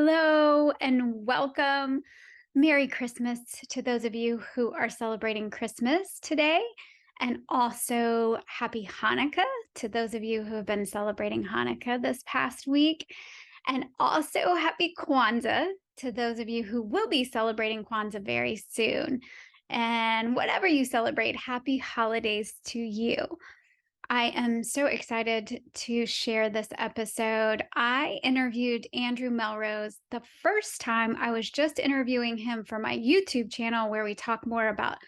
Hello and welcome. Merry Christmas to those of you who are celebrating Christmas today, and also Happy Hanukkah to those of you who have been celebrating Hanukkah this past week, and also Happy Kwanzaa to those of you who will be celebrating Kwanzaa very soon. And whatever you celebrate, happy holidays to you. I am so excited to share this episode. I interviewed Andrew Melrose the first time. I was just interviewing him for my YouTube channel where we talk more about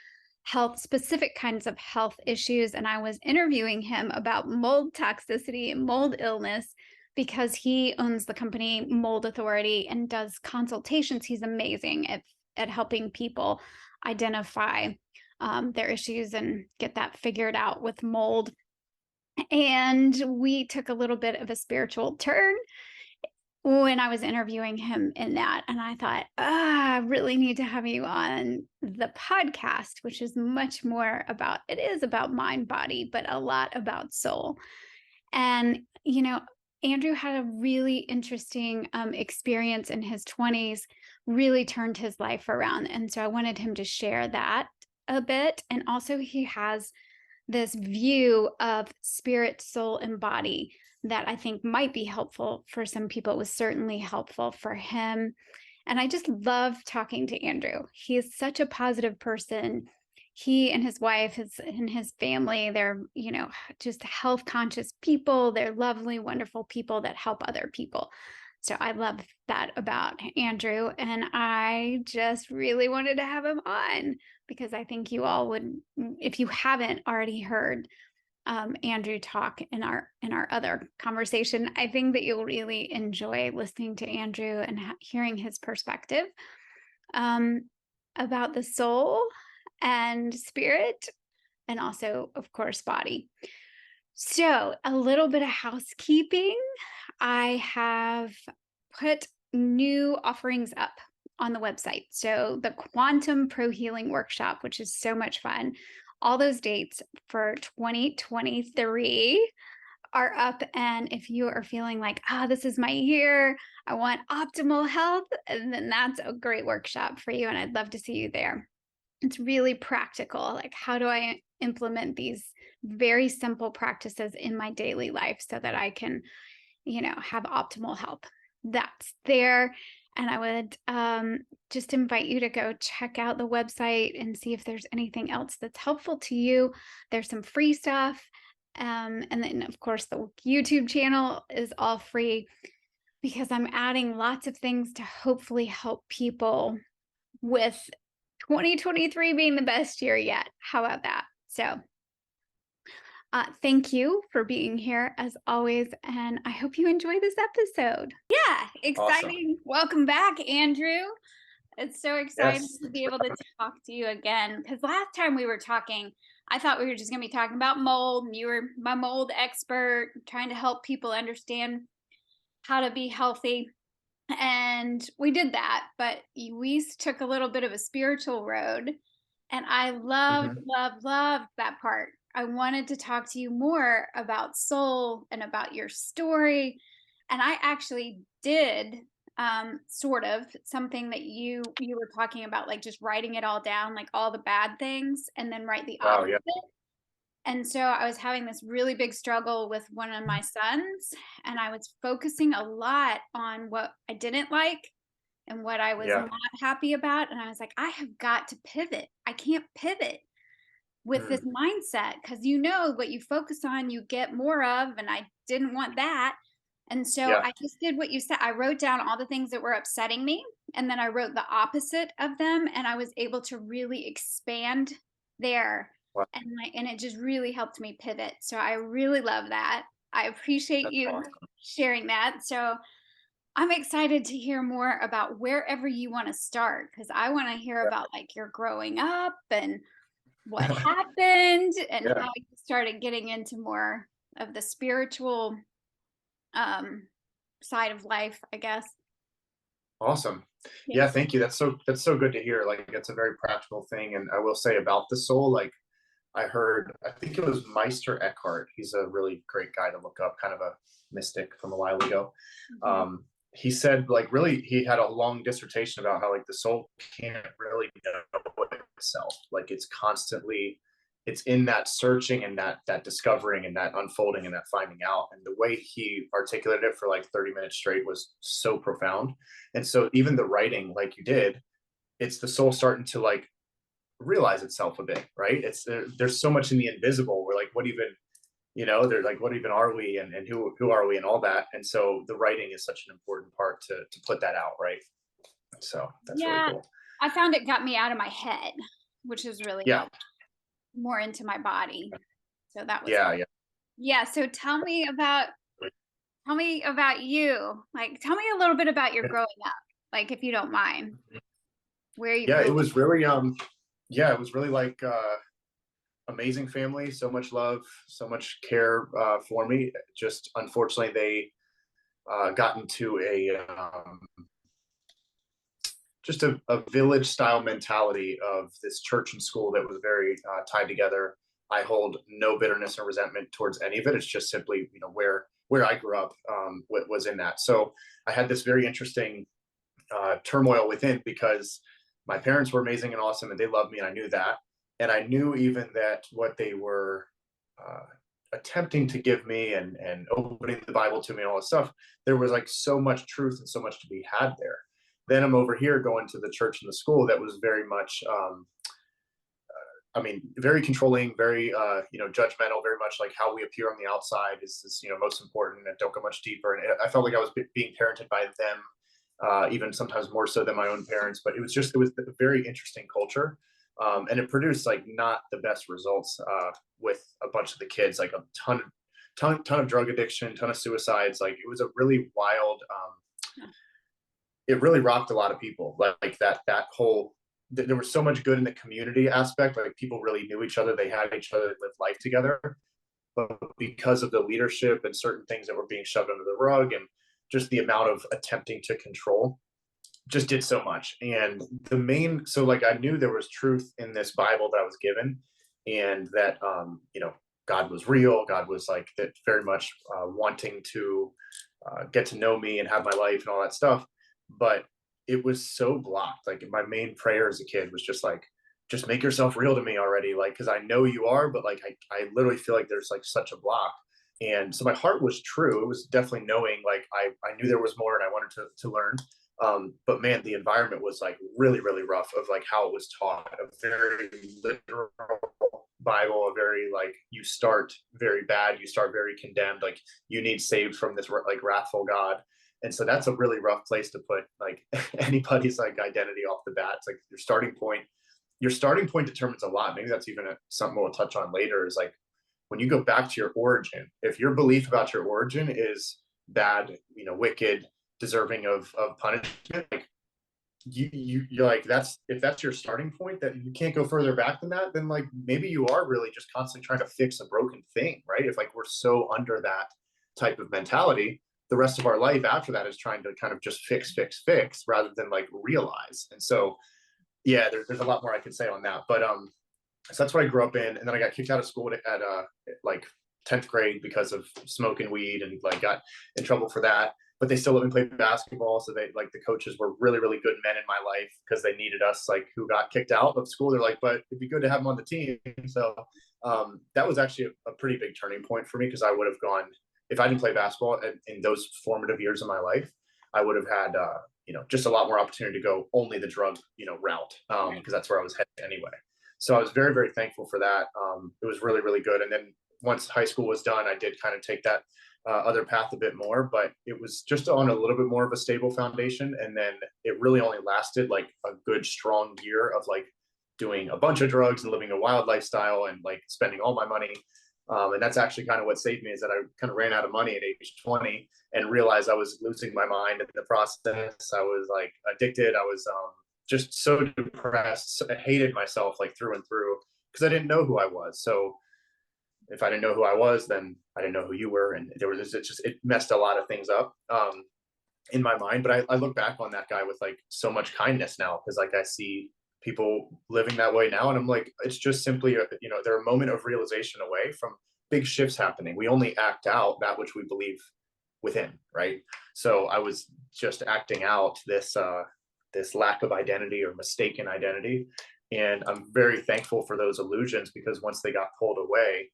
health, specific kinds of health issues. And I was interviewing him about mold toxicity and mold illness because he owns the company Mold Authority and does consultations. He's amazing at helping people identify their issues and get that figured out with mold. And we took a little bit of a spiritual turn when I was interviewing him in that. And I thought, I really need to have you on the podcast, which is much more about, it is about mind, body, but a lot about soul. And, Andrew had a really interesting experience in his 20s, really turned his life around. And so I wanted him to share that a bit. And also he has this view of spirit, soul, and body that I think might be helpful for some people. It was certainly helpful for him. And I just love talking to Andrew. He is such a positive person. He and his wife and his family, they're, just health conscious people. They're lovely, wonderful people that help other people. So I love that about Andrew. And I just really wanted to have him on because I think you all would, if you haven't already heard Andrew talk in our other conversation, I think that you'll really enjoy listening to Andrew and hearing his perspective about the soul and spirit, and also, of course, body. So a little bit of housekeeping. I have put new offerings up on the website. So the Quantum Pro Healing Workshop, which is so much fun, all those dates for 2023 are up. And if you are feeling like, this is my year, I want optimal health, and then that's a great workshop for you. And I'd love to see you there. It's really practical. Like, how do I implement these very simple practices in my daily life so that I can, have optimal health? That's there. And I would just invite you to go check out the website and see if there's anything else that's helpful to you. There's some free stuff. And then, of course, the YouTube channel is all free because I'm adding lots of things to hopefully help people with 2023 being the best year yet. How about that? So thank you for being here as always. And I hope you enjoy this episode. Yeah, exciting. Awesome. Welcome back, Andrew. It's so exciting to be able to talk to you again. Because last time we were talking, I thought we were just going to be talking about mold. And you were my mold expert, trying to help people understand how to be healthy. And we did that, but we took a little bit of a spiritual road. And I loved that part. I wanted to talk to you more about soul and about your story. And I actually did sort of something that you were talking about, like just writing it all down, like all the bad things, and then write the opposite. Yeah. And so I was having this really big struggle with one of my sons, and I was focusing a lot on what I didn't like and what I was not happy about. And I was like, I have got to pivot. I can't pivot with this mindset because what you focus on, you get more of, and I didn't want that. And so I just did what you said. I wrote down all the things that were upsetting me, and then I wrote the opposite of them, and I was able to really expand there. Wow. And it just really helped me pivot. So I really love that. I appreciate you sharing that. So I'm excited to hear more about wherever you want to start, because I want to hear about like your growing up and what happened and how you started getting into more of the spiritual side of life, I guess. Awesome. Yeah, thank you. That's so good to hear. Like, it's a very practical thing. And I will say about the soul, like I think it was Meister Eckhart. He's a really great guy to look up, kind of a mystic from a while ago. he said like really he had a long dissertation about how like the soul can't really know itself. Like it's constantly it's in that searching and that discovering and that unfolding and that finding out. And the way he articulated it for like 30 minutes straight was so profound. And so even the writing, like you did, it's the soul starting to like realize itself a bit, right? There's so much in the invisible. We're like, what even, they're like, what even are we, and who are we, and all that. And so the writing is such an important part to put that out, right? So that's really Yeah, cool. I found it got me out of my head, which is really Yeah, helpful, more into my body. So that was yeah, helpful. yeah. Yeah, so tell me about you. Like tell me a little bit about your growing up, like if you don't mind, where you Yeah, grew it up. was really yeah, it was really like amazing family, so much love, so much care for me. Just unfortunately they got into a just a village style mentality of this church and school that was very tied together. I hold no bitterness or resentment towards any of it. It's just simply, where I grew up was in that. So I had this very interesting turmoil within, because my parents were amazing and awesome and they loved me and I knew that. And I knew even that what they were uh, attempting to give me and opening the Bible to me and all this stuff, there was like so much truth and so much to be had there. Then I'm over here going to the church and the school that was very much I mean, very controlling, very judgmental, very much like how we appear on the outside is most important, and don't go much deeper. And I felt like I was being parented by them, even sometimes more so than my own parents. But it was a very interesting culture, and it produced like not the best results with a bunch of the kids, like a ton of drug addiction, ton of suicides. Like it was a really wild. It really rocked a lot of people. Like that whole there was so much good in the community aspect. Like people really knew each other, they had each other, live life together. But because of the leadership and certain things that were being shoved under the rug, and just the amount of attempting to control, just did so much. And so like I knew there was truth in this Bible that I was given, and that God was real. God was like that, very much wanting to get to know me and have my life and all that stuff. But it was so blocked. Like my main prayer as a kid was just like, just make yourself real to me already. Like, cause I know you are, but like, I literally feel like there's like such a block. And so my heart was true. It was definitely knowing, like, I knew there was more and I wanted to learn. But man, the environment was like really, really rough, of like how it was taught, a very literal Bible, a very like, you start very bad, you start very condemned, like you need saved from this like wrathful God. And so that's a really rough place to put like anybody's like identity off the bat. It's like your starting point determines a lot. Maybe that's even something we'll touch on later, is like when you go back to your origin, if your belief about your origin is bad, wicked, deserving of punishment, like you're like, that's, if that's your starting point, that you can't go further back than that, then like maybe you are really just constantly trying to fix a broken thing, right? If like we're so under that type of mentality, the rest of our life after that is trying to kind of just fix rather than like realize. And so yeah, there's a lot more I could say on that. But so that's what I grew up in. And then I got kicked out of school at like 10th grade because of smoking weed, and like got in trouble for that. But they still let me play basketball. So they, like, the coaches were really, really good men in my life, because they needed us, like, who got kicked out of school. They're like, but it'd be good to have them on the team. So that was actually a pretty big turning point for me, because I would have gone, if I didn't play basketball in those formative years of my life, I would have had, just a lot more opportunity to go only the drug, route, because that's where I was headed anyway. So I was very, very thankful for that. It was really, really good. And then once high school was done, I did kind of take that other path a bit more, but it was just on a little bit more of a stable foundation. And then it really only lasted like a good, strong year of like doing a bunch of drugs and living a wild lifestyle and like spending all my money. And that's actually kind of what saved me, is that I kind of ran out of money at age 20 and realized I was losing my mind in the process. I was like addicted. I was just so depressed. I hated myself like through and through, because I didn't know who I was. So if I didn't know who I was, then I didn't know who you were. And there was it messed a lot of things up in my mind. But I look back on that guy with like so much kindness now, because like I see people living that way now, and I'm like, it's just simply they're a moment of realization away from big shifts happening. We only act out that which we believe within, right? So I was just acting out this lack of identity or mistaken identity. And I'm very thankful for those illusions, because once they got pulled away,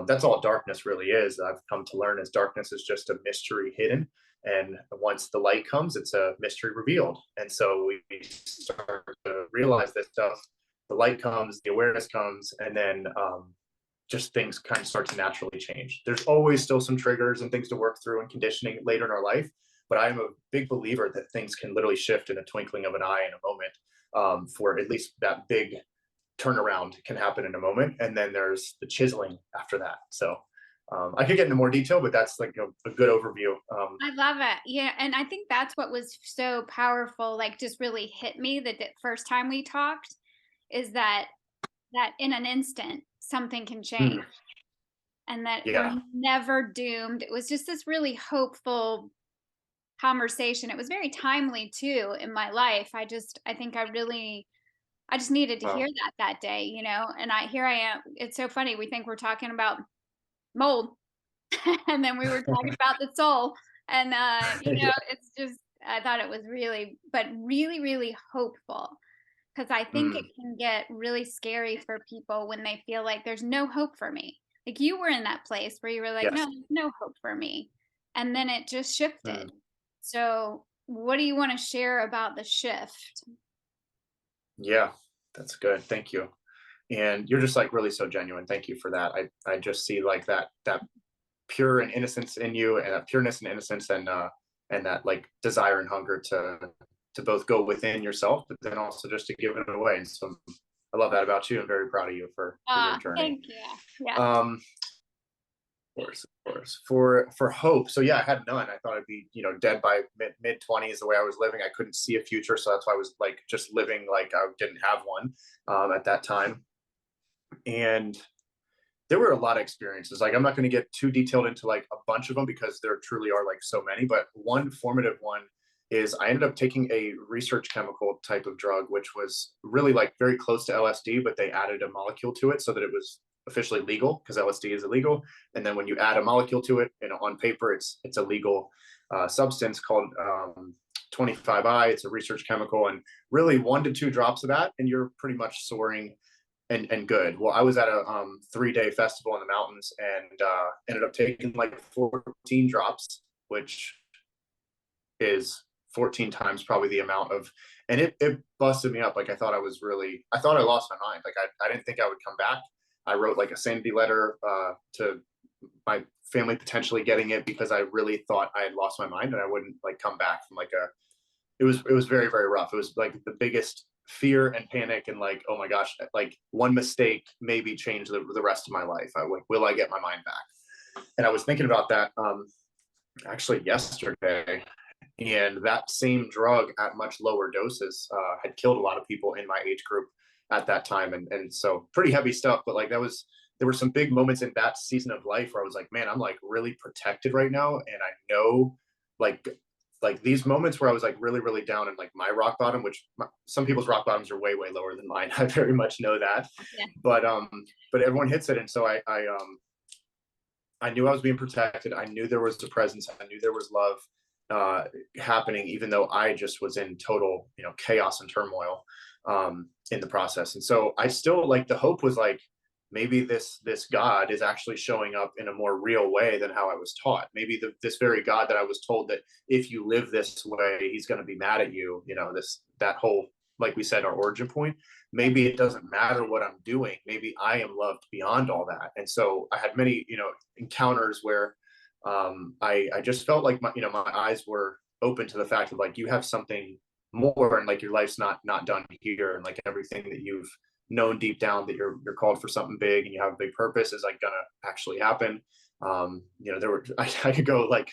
that's all darkness really is. I've come to learn, as darkness is just a mystery hidden. And once the light comes, it's a mystery revealed. And so we start to realize this stuff. The light comes, the awareness comes, and then just things kind of start to naturally change. There's always still some triggers and things to work through and conditioning later in our life, but I'm a big believer that things can literally shift in a twinkling of an eye in a moment. For at least that big turnaround can happen in a moment, and then there's the chiseling after that. So I could get into more detail, but that's like a good overview. I love it. Yeah, and I think that's what was so powerful, like, just really hit me the first time we talked, is that in an instant, something can change, Mm, and that we're yeah. never doomed. It was just this really hopeful conversation. It was very timely too in my life. I think I just needed to hear Wow. that day, and here I am. It's so funny. We think we're talking about mold, and then we were talking about the soul. And Yeah. it's just, I thought it was really, really hopeful, because I think it Mm, can get really scary for people when they feel like there's no hope for me. Like, you were in that place where you were like, no, yes. there's no hope for me. And then it just shifted. Mm, So, what do you want to share about the shift? yeah. That's good. Thank you. And you're just like really so genuine. Thank you for that. I just see like that pure and innocence in you, and that pureness and innocence, and that like desire and hunger to both go within yourself, but then also just to give it away. And so I love that about you. I'm very proud of you for your journey. Thank you. Yeah. Um, of course. For hope. So yeah, I had none. I thought I'd be, dead by mid 20s. The way I was living, I couldn't see a future. So that's why I was like just living like I didn't have one at that time. And there were a lot of experiences. Like, I'm not going to get too detailed into like a bunch of them, because there truly are like so many. But one formative one is I ended up taking a research chemical type of drug, which was really like very close to LSD, but they added a molecule to it so that it was officially legal, because LSD is illegal. And then when you add a molecule to it, on paper, it's a legal substance called 25I. It's a research chemical, and really 1 to 2 drops of that, and you're pretty much soaring and good. Well, I was at a 3-day festival in the mountains, and ended up taking like 14 drops, which is 14 times probably the amount of, and it busted me up. Like, I thought I lost my mind. Like, I didn't think I would come back. I wrote like a sanity letter to my family, potentially getting it, because I really thought I had lost my mind and I wouldn't like come back from like a, it was very, very rough. It was like the biggest fear and panic, and like, oh my gosh, like one mistake maybe change the rest of my life. Will I get my mind back? And I was thinking about that actually yesterday, and that same drug at much lower doses had killed a lot of people in my age group at that time. And so pretty heavy stuff, but like there were some big moments in that season of life where I was like, man, I'm like really protected right now. And I know, like these moments where I was like really, really down, and like my rock bottom, which some people's rock bottoms are way, way lower than mine. I very much know that, Yeah. but everyone hits it. And so I knew I was being protected. I knew there was a presence. I knew there was love happening, even though I just was in total, chaos and turmoil in the process. And so I still, like, the hope was like, maybe this God is actually showing up in a more real way than how I was taught. Maybe this very God that I was told that if you live this way, he's going to be mad at you. That whole, like we said, our origin point. Maybe it doesn't matter what I'm doing. Maybe I am loved beyond all that. And so I had many, encounters where I just felt like my eyes were open to the fact of like, you have something more, and like your life's not done here, and like everything that you've known deep down, that you're called for something big and you have a big purpose, is like gonna actually happen. There were I could go like,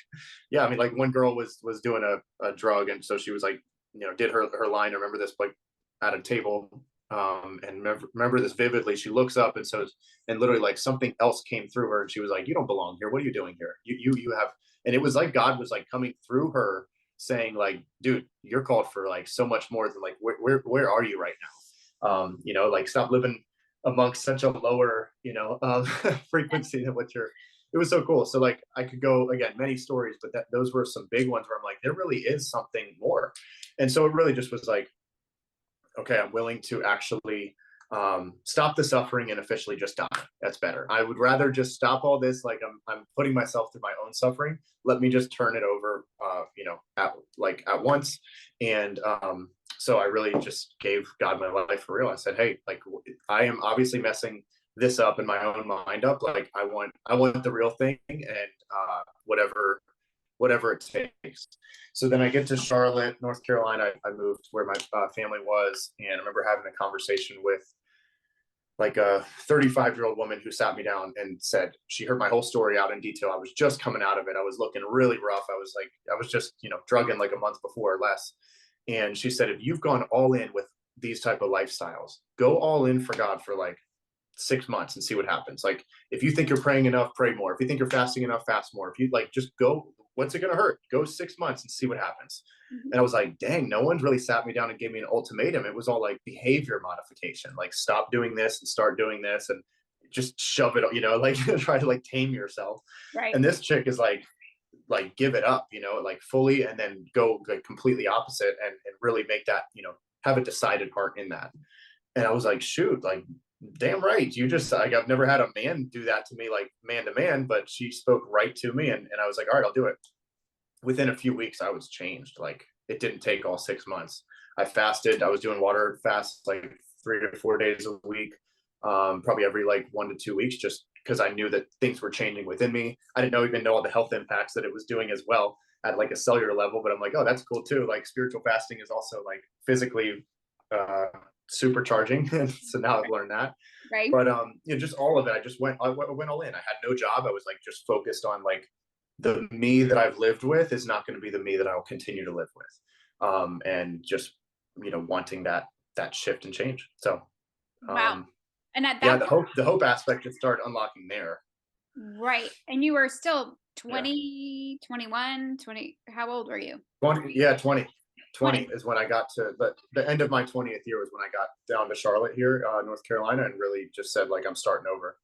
yeah, I mean, like one girl was doing a drug, and so she was like, did her line. I remember this, like at a table, and remember this vividly. She looks up, and literally like something else came through her, and she was like, "You don't belong here. What are you doing here? You have." And it was like God was like coming through her, saying like, "Dude, you're called for like so much more than like where are you right now? Like stop living amongst such a lower, frequency than what you're it was so cool. So like I could go again, many stories, but those were some big ones where I'm like, there really is something more. And so it really just was like, okay, I'm willing to actually stop the suffering and officially just die. That's better. I would rather just stop all this. Like I'm putting myself through my own suffering. Let me just turn it over, at once. And so I really just gave God my life for real. I said, hey, like I am obviously messing this up in my own mind up. Like I want the real thing, and whatever it takes. So then I get to Charlotte, North Carolina. I moved where my family was, and I remember having a conversation with like a 35-year-old woman who sat me down and said she heard my whole story out in detail. I was just coming out of it. I was looking really rough. I was just drugging like a month before or less. And she said, if you've gone all in with these type of lifestyles, go all in for God for like 6 months and see what happens. Like if you think you're praying enough, pray more. If you think you're fasting enough, fast more. If you like, just go. What's it going to hurt? Go 6 months and see what happens. Mhm. And I was like, dang, no one's really sat me down and gave me an ultimatum. It was all like behavior modification, like stop doing this and start doing this and just shove it, like try to like tame yourself. Right. And this chick is like give it up, like fully, and then go like completely opposite, and really make that, have a decided part in that. And I was like, shoot, like damn right. You just like I've never had a man do that to me, like man to man, but she spoke right to me, and I was like, all right, I'll do it. Within a few weeks, I was changed. Like it didn't take all 6 months. I fasted. I was doing water fasts like 3 to 4 days a week, probably every like 1 to 2 weeks, just because I knew that things were changing within me. I didn't even know all the health impacts that it was doing as well at like a cellular level. But I'm like, oh, that's cool too. Like spiritual fasting is also like physically uh, supercharging. And so now I've learned that. Right. But just all of it. I went all in. I had no job. I was like just focused on like the me that I've lived with is not going to be the me that I'll continue to live with. And just wanting that shift and change. So Wow. um And at yeah, that point, the hope aspect just started unlocking there. right. And you were still Yeah. 20, 21, 20. How old were you? 20, yeah, 20. 20 20. is when I got to the end of my 20th year was when I got down to Charlotte here, North Carolina, and really just said like I'm starting over.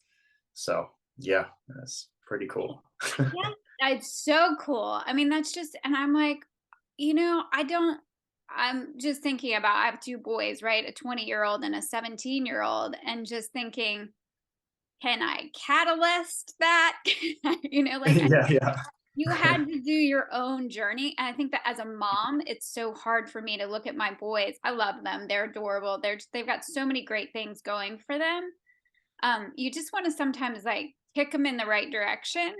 So yeah, that's pretty cool. Yeah, it's so cool. I mean, that's just, and I'm like, I'm just thinking about, I have two boys, right? A 20-year-old and a 17-year-old, and just thinking, can I catalyst that? Like Yeah, yeah, you had to do your own journey. And I think that as a mom, it's so hard for me to look at my boys. I love them. They're adorable. They've got so many great things going for them. You just want to sometimes like kick them in the right direction,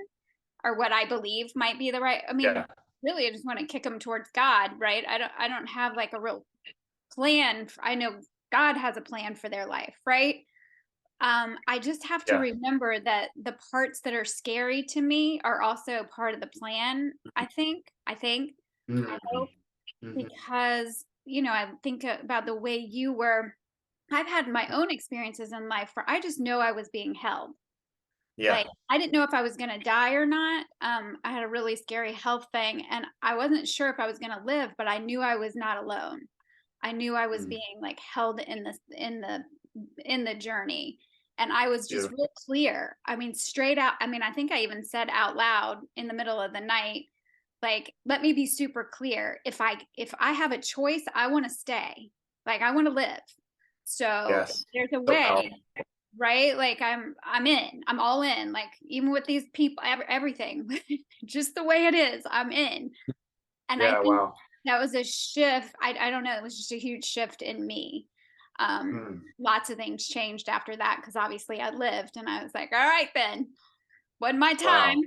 or what I believe might be the right. I mean, yeah, really, I just want to kick them towards God, right? I don't have like a real plan. I know God has a plan for their life, right? I just have to yeah. remember that the parts that are scary to me are also part of the plan. I Mhm, hope, mhm. because I think about the way you were. I've had my own experiences in life where I just know I was being held. Yeah, Like, I didn't know if I was gonna die or not. I had a really scary health thing, and I wasn't sure if I was gonna live, but I knew I was not alone. I knew I was mm, being like held in the journey, and I was just beautiful. real clear. I mean, straight out. I mean, I think I even said out loud in the middle of the night, like, let me be super clear. If I have a choice, I want to stay. Like, I want to live. So if Yes, there's a so way, powerful. right? Like I'm all in. Like even with these people, everything, just the way it is, I'm in. And I Yeah, think wow. that was a shift. I don't know. It was just a huge shift in me. Mm, Lots of things changed after that because obviously I lived, and I was like, all right, then, wasn't my wow. time.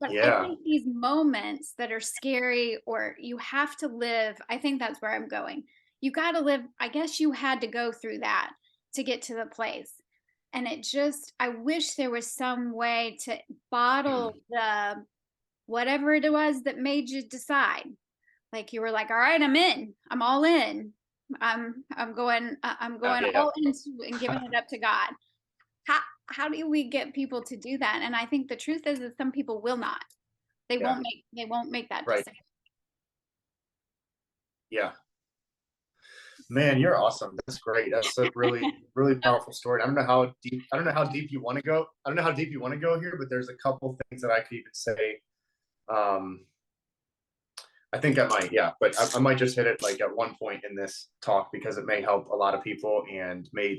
But I Yeah. think these moments that are scary, or you have to live, I think that's where I'm going. You got to live. I guess you had to go through that to get to the place. And I wish there was some way to bottle Mm, the whatever it was that made you decide. Like you were like, all right, I'm in. I'm all in. I'm going yeah, all into and giving it up to God. How how do we get people to do that? And I think the truth is that some people will not. yeah, They won't make that right. decision. Yeah. Man, you're awesome. That's great. That's a really, really powerful story. I don't know how deep you want to go. I don't know how deep you want to go here, but there's a couple things that I could even say. Um, I think I might, yeah, but I might just hit it like at one point in this talk because it may help a lot of people and may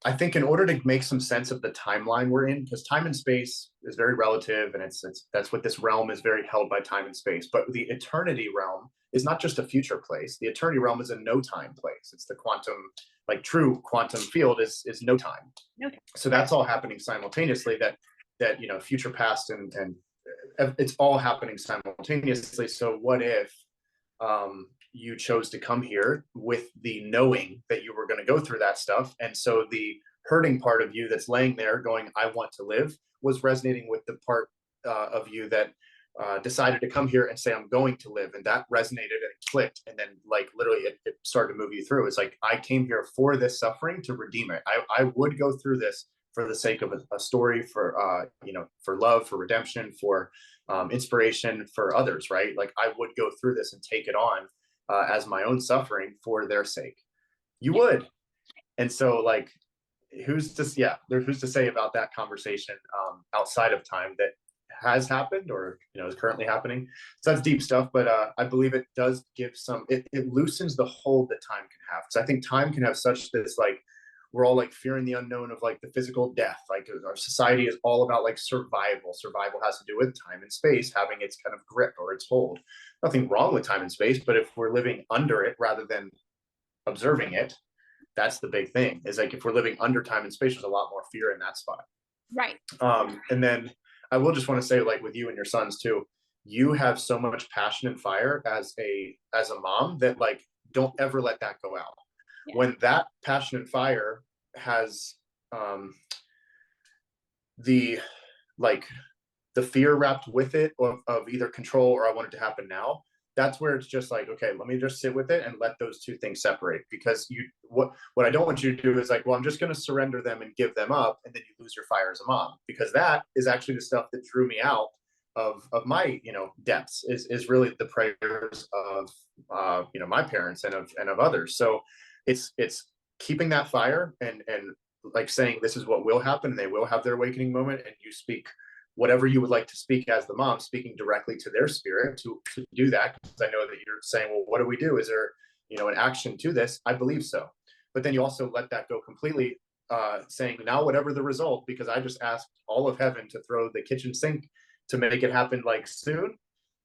I think in order to make some sense of the timeline we're in, because time and space is very relative, and it's that's what this realm is very held by time and space. But the eternity realm is not just a future place. The eternity realm is a no time place. It's the quantum, like true quantum field is no time. Okay. So Right. that's all happening simultaneously. That future, past, and it's all happening simultaneously. So what if you chose to come here with the knowing that you were going to go through that stuff. And so the hurting part of you that's laying there going, I want to live, was resonating with the part of you that decided to come here and say, I'm going to live. And that resonated and clicked. And then, like, literally, it started to move you through. It's like, I came here for this suffering to redeem it. I would go through this for the sake of a story, for for love, for redemption, for inspiration for others, right? Like I would go through this and take it on as my own suffering for their sake. You Yeah. would. And so, like, who's to say about that conversation outside of time that has happened or is currently happening. So that's deep stuff, but I believe it does give it loosens the hold that time can have, because I think time can have such this, like, we're all like fearing the unknown of like the physical death. Like our society is all about like survival has to do with time and space having its kind of grip or its hold. Nothing wrong with time and space, but if we're living under it rather than observing it, that's the big thing, is like if we're living under time and space, there's a lot more fear in that spot. Right. And then I will just want to say, like with you and your sons too, you have so much passion and fire as a mom that, like, don't ever let that go out. Yeah. When that passion and fire has the like the fear wrapped with it of either control or I want it to happen now, that's where it's just like, okay, let me just sit with it and let those two things separate. Because what I don't want you to do is like, well, I'm just going to surrender them and give them up, and then you lose your fire as a mom, because that is actually the stuff that drew me out of my depths, is really the prayers of my parents and of others. So it's keeping that fire and like saying this is what will happen, and they will have their awakening moment, and you speak whatever you would like to speak as the mom, speaking directly to their spirit to do that. Because I know that you're saying, well, what do we do? Is there an action to this? I believe so. But then you also let that go completely, saying, now whatever the result, because I just asked all of heaven to throw the kitchen sink to make it happen like soon,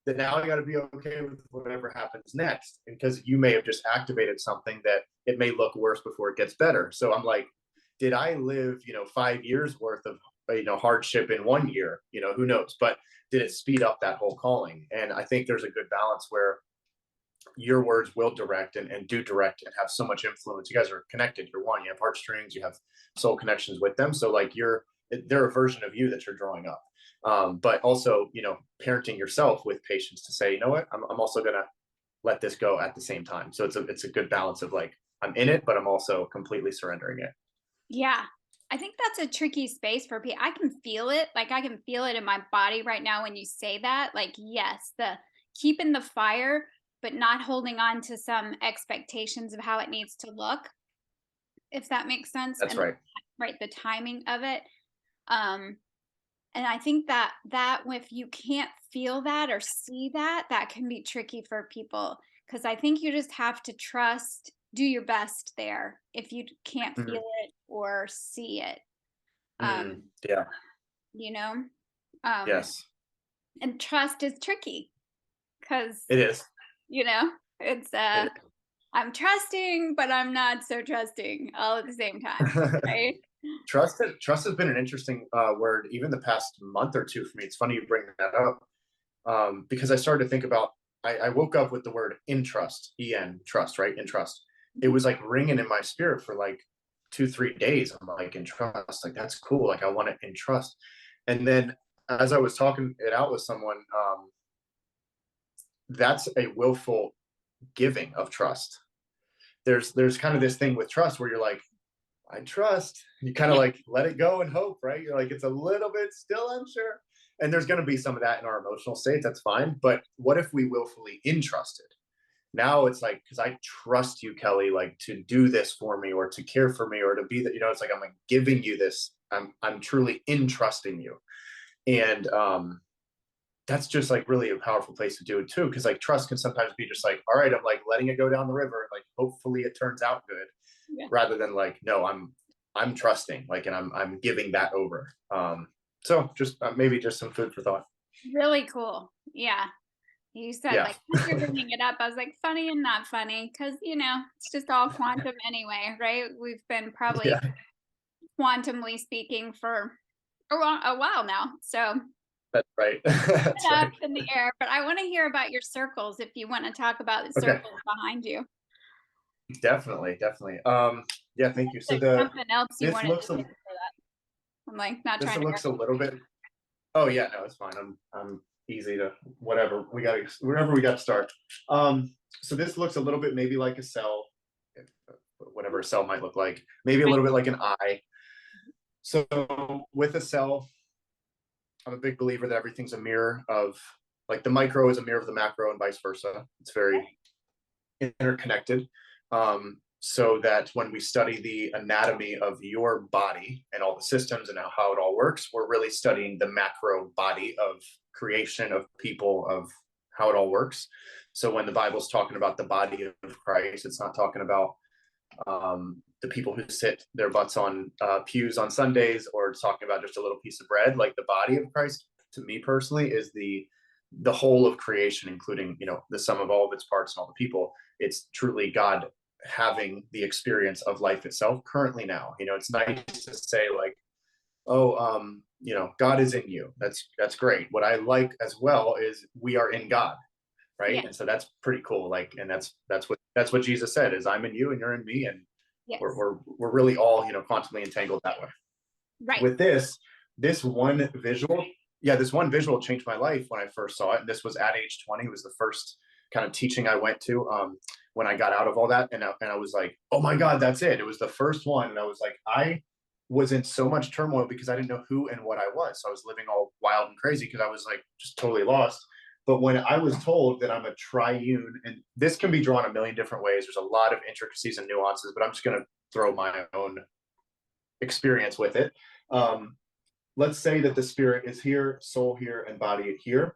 that now I got to be okay with whatever happens next, because you may have just activated something that it may look worse before it gets better. So I'm like, did I live 5 years worth of hardship in 1 year? Who knows? But did it speed up that whole calling? And I think there's a good balance where your words will direct and do direct and have so much influence. You guys are connected. You're one. You have heartstrings. You have soul connections with them. So like they're a version of you that you're drawing up. But also, parenting yourself with patience to say, you know what, I'm also gonna let this go at the same time. So it's a good balance of like, I'm in it, but I'm also completely surrendering it. Yeah. I think that's a tricky space for people. I can feel it. Like I can feel it in my body right now when you say that. Like, yes, the keeping the fire, but not holding on to some expectations of how it needs to look, if that makes sense. That's And right. right, the timing of it. Um, and I think that if you can't feel that or see that, that can be tricky for people, because I think you just have to trust, do your best there if you can't feel Mhm. it or see it. Mm, Um, yeah. you know? Um, Yes. and trust is tricky because, It is. it's It I'm trusting, but I'm not so trusting all at the same time, is. right? Trust has been an interesting word, even the past month or two for me. It's funny you bring that up, because I started to think about. I woke up with the word in trust, trust, right? In trust. It was like ringing in my spirit for like 2 3 days. I'm like, in trust, like that's cool. Like I want it in trust. And then as I was talking it out with someone, that's a willful giving of trust. There's kind of this thing with trust where you're like, I trust. You kind of Yeah. like let it go and hope, right? You're like, it's a little bit still unsure. And there's going to be some of that in our emotional state. That's fine. But what if we willfully entrusted? Now it's like, because I trust you, Kelly, like to do this for me or to care for me or to be that, it's like I'm like giving you this. I'm truly entrusting you. And that's just like really a powerful place to do it too. Cause like trust can sometimes be just like, all right, I'm like letting it go down the river and like hopefully it turns out good, Yeah. rather than like, no, I'm trusting, like, and I'm giving that over. So just maybe just some food for thought. Really cool. Yeah. You said, Yeah. like, as you're bringing it up, I was like, funny and not funny, because it's just all quantum anyway, right? We've been probably Yeah, quantumly speaking for a while now. So that's right. That's up right. in the air. But I want to hear about your circles if you want to talk about the Okay. circles behind you. Definitely, definitely. Yeah, thank you. So Like the something else you this wanted looks to say before that. I'm like not this trying to looks a little bit. Oh yeah, no, it's fine. I'm easy to whatever we got to wherever we got to start. So this looks a little bit maybe like a cell, if, whatever a cell might look like. Maybe a little bit like an eye. So with a cell, I'm a big believer that everything's a mirror of, like, the micro is a mirror of the macro and vice versa. It's very interconnected. So that when we study the anatomy of your body and all the systems and how it all works, we're really studying the macro body of creation, of people, of how it all works. So when the Bible's talking about the body of Christ, it's not talking about the people who sit their butts on pews on Sundays, or talking about just a little piece of bread. Like, the body of Christ, to me personally, is the whole of creation, including the sum of all of its parts and all the people. It's truly God having the experience of life itself currently now. It's nice to say like, oh, God is in you. That's great. What I like as well is we are in God, yeah. right? And so that's pretty cool. Like, and that's what Jesus said is, I'm in you and you're in me, and we're Yes. we're, we're really all constantly entangled that way. Right. With this one visual, yeah, this one visual changed my life when I first saw it. And this was at age 20. It was the first kind of teaching I went to when I got out of all that. And I was like, oh my God, that's it. It was the first one. And I was like, I was in so much turmoil because I didn't know who and what I was. So I was living all wild and crazy because I was like just totally lost. But when I was told that I'm a triune, and this can be drawn a million different ways, there's a lot of intricacies and nuances, but I'm just going to throw my own experience with it. Um, let's say that the spirit is here, soul here, and body here,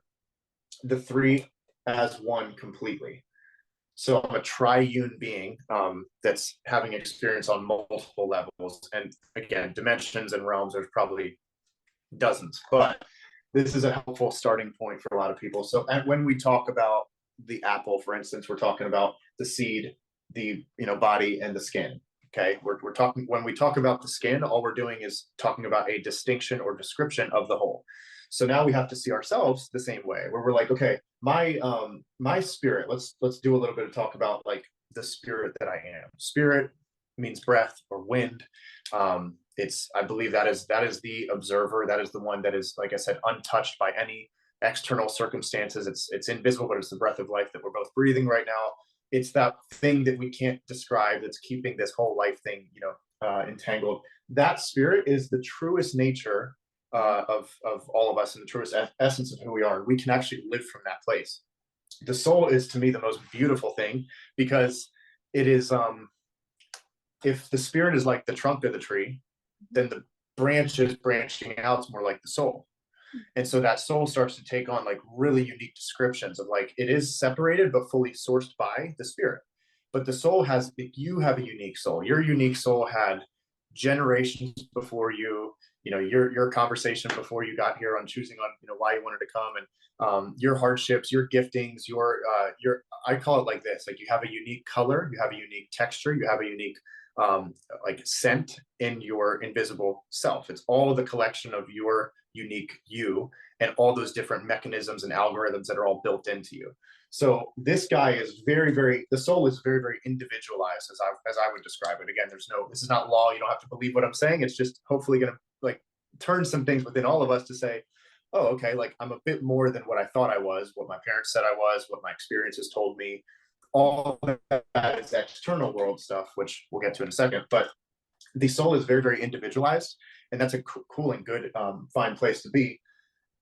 the three as one completely. So I'm a triune being that's having experience on multiple levels. And again, dimensions and realms, there's probably dozens, but this is a helpful starting point for a lot of people. So when we talk about the apple, for instance, we're talking about the seed, the body, and the skin. Okay, we're talking, when we talk about the skin, all we're doing is talking about a distinction or description of the whole. So now we have to see ourselves the same way, where we're like, okay, my spirit. Let's do a little bit of talk about like the spirit that I am. Spirit means breath or wind. I believe that is the observer. That is the one that is, like I said, untouched by any external circumstances. It's invisible, but it's the breath of life that we're both breathing right now. It's that thing that we can't describe that's keeping this whole life thing entangled. That spirit is the truest nature of all of us, and the truest essence of who we are. We can actually live from that place. The soul is, to me, the most beautiful thing, because it is if the spirit is like the trunk of the tree, then the branches branching out is more like the soul. And so that soul starts to take on like really unique descriptions of, like, it is separated but fully sourced by the spirit. But the soul has, you have a unique soul. Your unique soul had generations before you, your conversation before you got here on choosing on, why you wanted to come, and your hardships, your giftings, your, I call it like this, like, you have a unique color, you have a unique texture, you have a unique like scent in your invisible self. It's all the collection of your unique you, and all those different mechanisms and algorithms that are all built into you. So this guy is very, very, the soul is very, very individualized, as I would describe it. Again, this is not law. You don't have to believe what I'm saying. It's just hopefully going to like turn some things within all of us to say, oh, okay, like, I'm a bit more than what I thought I was, what my parents said I was, what my experiences told me. All that is external world stuff, which we'll get to in a second. But the soul is very, very individualized, and that's a cool and good, fine place to be.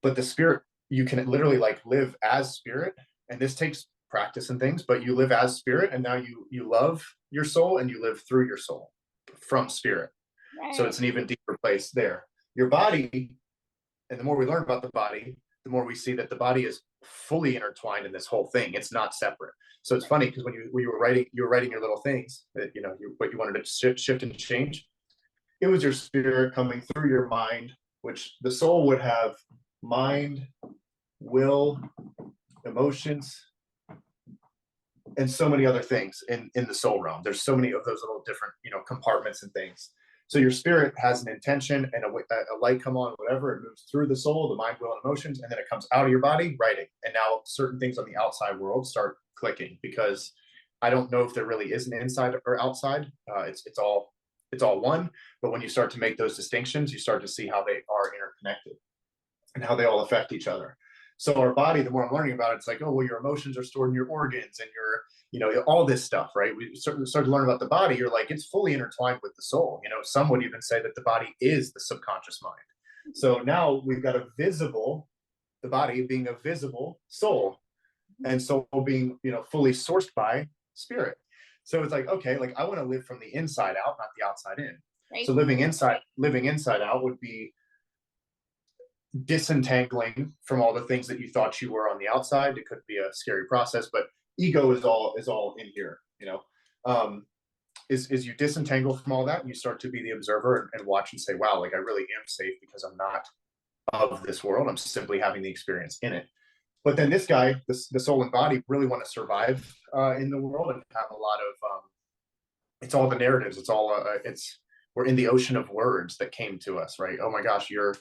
But the spirit, you can literally like live as spirit, and this takes practice and things, but you live as spirit, and now you love your soul and you live through your soul from spirit. So Right. it's an even deeper place there. Your body, and the more we learn about the body, the more we see that the body is fully intertwined in this whole thing. It's not separate. So it's funny because when you were writing your little things that what you wanted to shift and change. It was your spirit coming through your mind, which the soul would have mind, will, emotions, and so many other things in the soul realm. There's so many of those little different compartments and things. So your spirit has an intention and a light come on, whatever. It moves through the soul, the mind, will, and emotions, and then it comes out of your body, writing. And now certain things on the outside world start clicking because I don't know if there really is an inside or outside. It's all one. But when you start to make those distinctions, you start to see how they are interconnected and how they all affect each other. So our body, the more I'm learning about it, it's like, oh, well, your emotions are stored in your organs and all this stuff, right? We start to learn about the body. You're like, it's fully intertwined with the soul. Some would even say that the body is the subconscious mind. So now we've got the body being a visible soul, and soul being, fully sourced by spirit. So it's like, okay, like I want to live from the inside out, not the outside in. Right. So living inside out would be disentangling from all the things that you thought you were on the outside. It could be a scary process, but ego is all in here. Is you disentangle from all that and you start to be the observer and watch and say, wow, like I really am safe because I'm not of this world. I'm simply having the experience in it. But then this guy, the soul and body, really want to survive in the world and have a lot of it's all the narratives. It's we're in the ocean of words that came to us, right? Oh my gosh, you're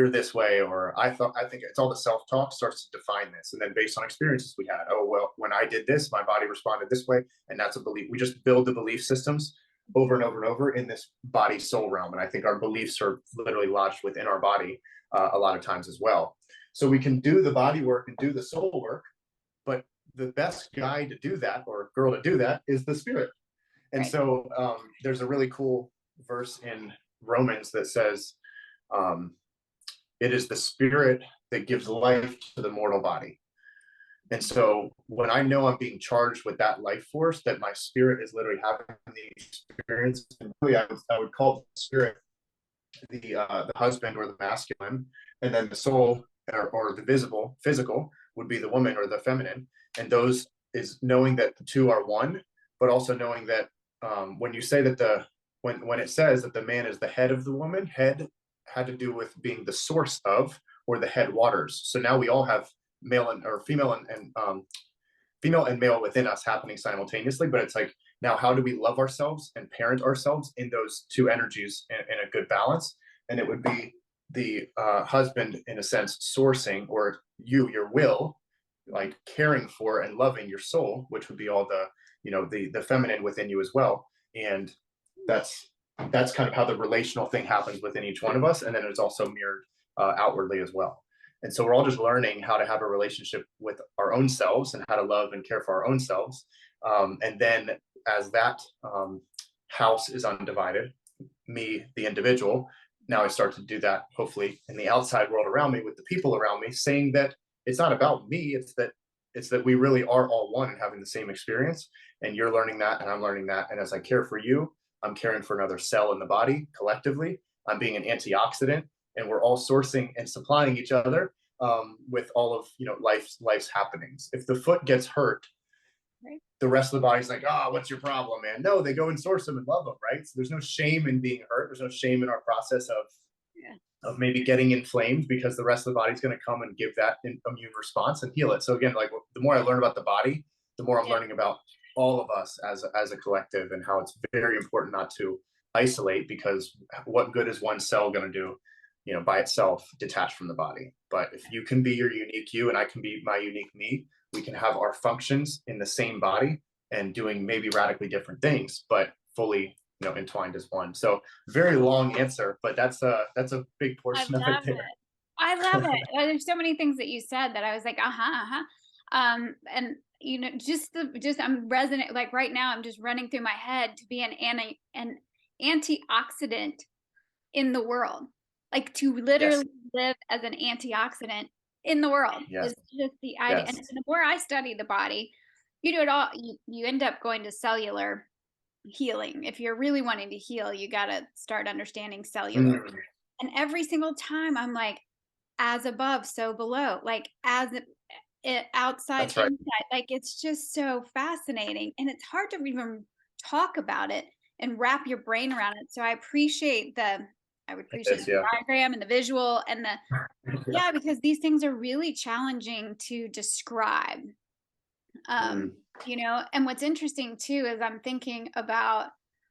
this way, or I think it's all the self-talk starts to define this. And then based on experiences we had, oh, well, when I did this, my body responded this way. And that's a belief. We just build the belief systems over and over and over in this body soul realm. And I think our beliefs are literally lodged within our body a lot of times as well. So we can do the body work and do the soul work, but the best guy to do that or girl to do that is the spirit. And Right. so there's a really cool verse in Romans that says, it is the spirit that gives life to the mortal body. And so when I know I'm being charged with that life force, that my spirit is literally having the experience, and really I would call the spirit the husband or the masculine, and then the soul or the visible physical would be the woman or the feminine. And those is knowing that the two are one, but also knowing that when you say that when it says that the man is the head of the woman, head had to do with being the source of or the head waters. So now we all have male and or female and female and male within us happening simultaneously. But it's like, now how do we love ourselves and parent ourselves in those two energies in a good balance? And it would be the husband, in a sense, sourcing, or your will, like caring for and loving your soul, which would be all the feminine within you as well. And that's kind of how the relational thing happens within each one of us, and then it's also mirrored outwardly as well. And so we're all just learning how to have a relationship with our own selves and how to love and care for our own selves. And then as that house is undivided, me, the individual, now I start to do that, hopefully, in the outside world around me with the people around me, saying that it's not about me, it's that we really are all one and having the same experience. And you're learning that, and I'm learning that. And as I care for you, I'm caring for another cell in the body collectively. I'm being an antioxidant, and we're all sourcing and supplying each other with all of life's happenings. If the foot gets hurt, Right. the rest of the body's like, oh, what's your problem, man? No, they go and source them and love them, right? So there's no shame in being hurt. There's no shame in our process of Yeah. maybe getting inflamed, because the rest of the body's going to come and give that immune response and heal it. So again, like the more I learn about the body, the more I'm Yeah. learning about all of us as a collective, and how it's very important not to isolate, because what good is one cell going to do, by itself, detached from the body? But if you can be your unique you and I can be my unique me, we can have our functions in the same body and doing maybe radically different things, but fully entwined as one. So very long answer, but that's a big I portion of it love there. it. I love it. There's so many things that you said that I was like, uh-huh, uh-huh. And just I'm resonant, like right now I'm just running through my head to be an antioxidant in the world. Like to Yes. literally live as an antioxidant in the world. Yes. It's just the idea. And Yes. the more I study the body, you do it all, you end up going to cellular healing. If you're really wanting to heal, you got to start understanding cellular. Mm, And every single time I'm like, as above, so below, like as it outside, that's right. inside. Like it's just so fascinating. And it's hard to even talk about it and wrap your brain around it. So I would It appreciate is, the yeah. diagram and the visual and the, yeah, because these things are really challenging to describe. Um, Mm, and what's interesting too is I'm thinking about,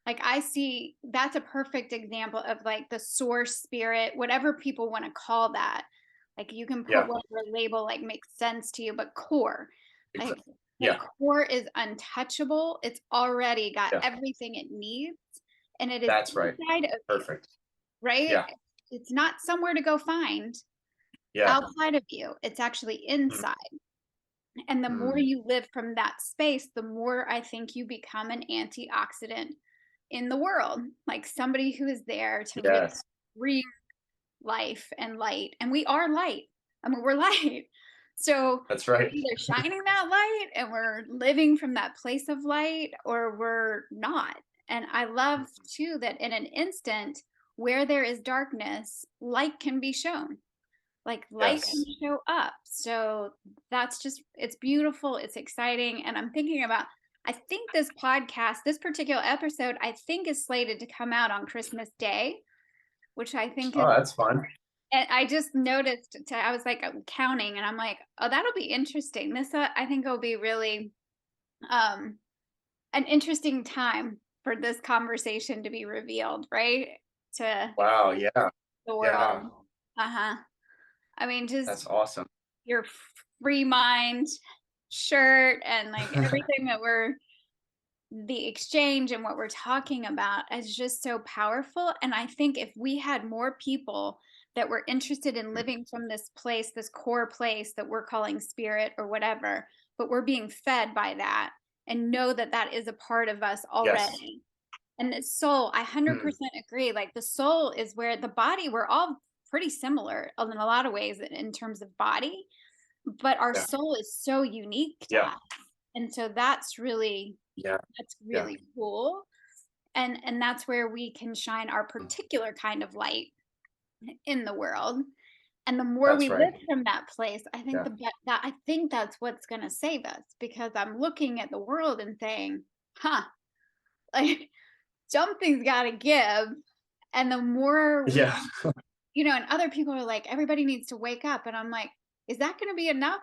like, I see that's a perfect example of like the source spirit, whatever people want to call that. Like you can put yeah. whatever label like makes sense to you, but core, like Exactly. the Yeah. core is untouchable. It's already got Yeah. everything it needs, and it is That's right. inside of you, Perfect. right? Yeah. It's not somewhere to go find Yeah. outside of you. It's actually Mm, inside. And the more mm, you live from that space, the more I think you become an antioxidant in the world, like somebody who is there to really yes. bring life and light. And we are light. I mean, we're light. So That's we're right. either shining that light and we're living from that place of light, or we're not. And I love too that in an instant where there is darkness, light can be shown, like light can Yes. show up. So that's just, it's beautiful, it's exciting. And I'm thinking about, I think this podcast, this particular episode, I think is slated to come out on Christmas Day, which I think is, Oh, that's fun. and I just noticed, I was like counting and I'm like, oh, that'll be interesting. This, I think will be really um, an interesting time for this conversation to be revealed, right? To Wow. Yeah. the world. Yeah. Uh-huh. I mean, just That's awesome. your free mind shirt and like everything that we're, the exchange and what we're talking about is just so powerful. And I think if we had more people that were interested in living from this place, this core place that we're calling spirit or whatever, but we're being fed by that and know that that is a part of us Yes. already. And the soul, I Mm, 100% agree. Like the soul is where the body, we're all pretty similar in a lot of ways in terms of body, but our yeah. soul is so unique to Yeah. us. And so that's really, Yeah. that's Yeah. really cool. And that's where we can shine our particular kind of light in the world. And the more we That's right. live from that place, I think Yeah. that I think that's what's going to save us, because I'm looking at the world and saying, huh, like something's got to give. And the more we, Yeah. and other people are like, everybody needs to wake up. And I'm like, is that going to be enough?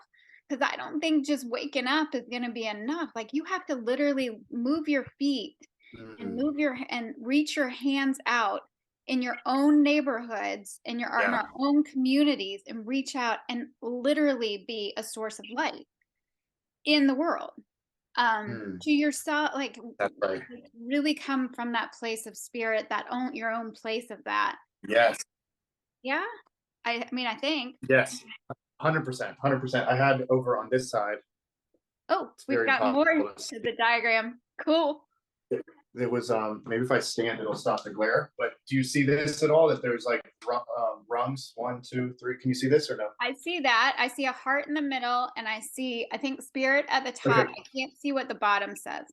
Because I don't think just waking up is going to be enough. Like you have to literally move your feet and Mm, move your and reach your hands out in your own neighborhoods, in yeah. our own communities, and reach out and literally be a source of light in the world, Mm, to yourself, that's right. like really come from that place of spirit, that own your own place of that. Yes. Yeah, I mean, I think. Yes. 100%. 100%. I had over on this side, Oh, it's we've very got more impossible to to see. the diagram. Cool. It was maybe if I stand it'll stop the glare, but do you see this at all, that there's like rungs, 1 2 3? Can you see this or no? I see that. I see a heart in the middle, and I think spirit at the top. Okay. I can't see what the bottom says.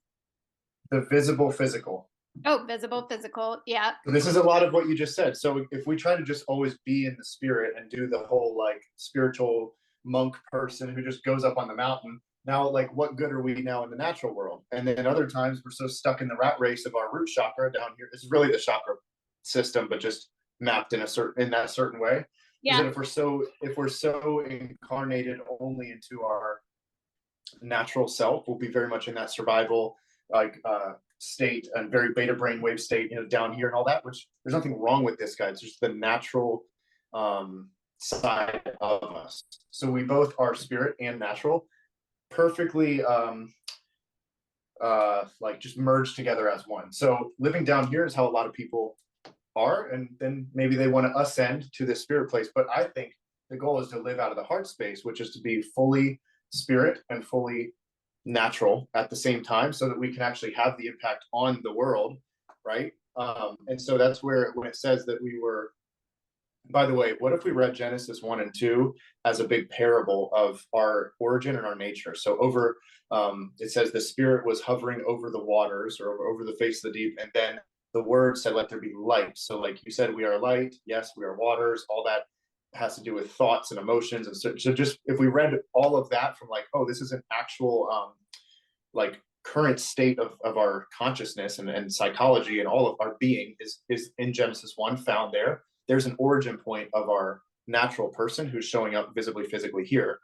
The visible physical. Oh, visible, physical. Yeah. So this is a lot of what you just said. So if we try to just always be in the spirit and do the whole like spiritual monk person who just goes up on the mountain, now like what good are we now in the natural world? And then other times we're so stuck in the rat race of our root chakra down here. This is really the chakra system, but just mapped in that certain way. Is Yeah. that if we're so incarnated only into our natural self, we'll be very much in that survival like state and very beta brainwave state, down here and all that, which there's nothing wrong with this, guy. It's just the natural side of us. So we both are spirit and natural, perfectly like just merged together as one. So living down here is how a lot of people are, and then maybe they want to ascend to this spirit place. But I think the goal is to live out of the heart space, which is to be fully spirit and fully natural at the same time, so that we can actually have the impact on the world, right? And so that's where when it says that we were By the way, what if we read Genesis 1 and 2 as a big parable of our origin and our nature? So it says the Spirit was hovering over the waters or over the face of the deep, and then the Word said, "Let there be light." So, like you said, we are light. Yes, we are waters. All that has to do with thoughts and emotions, and so just if we read all of that from like, oh, this is an actual like current state of our consciousness and psychology and all of our being is in Genesis 1 found there. There's an origin point of our natural person who's showing up visibly, physically here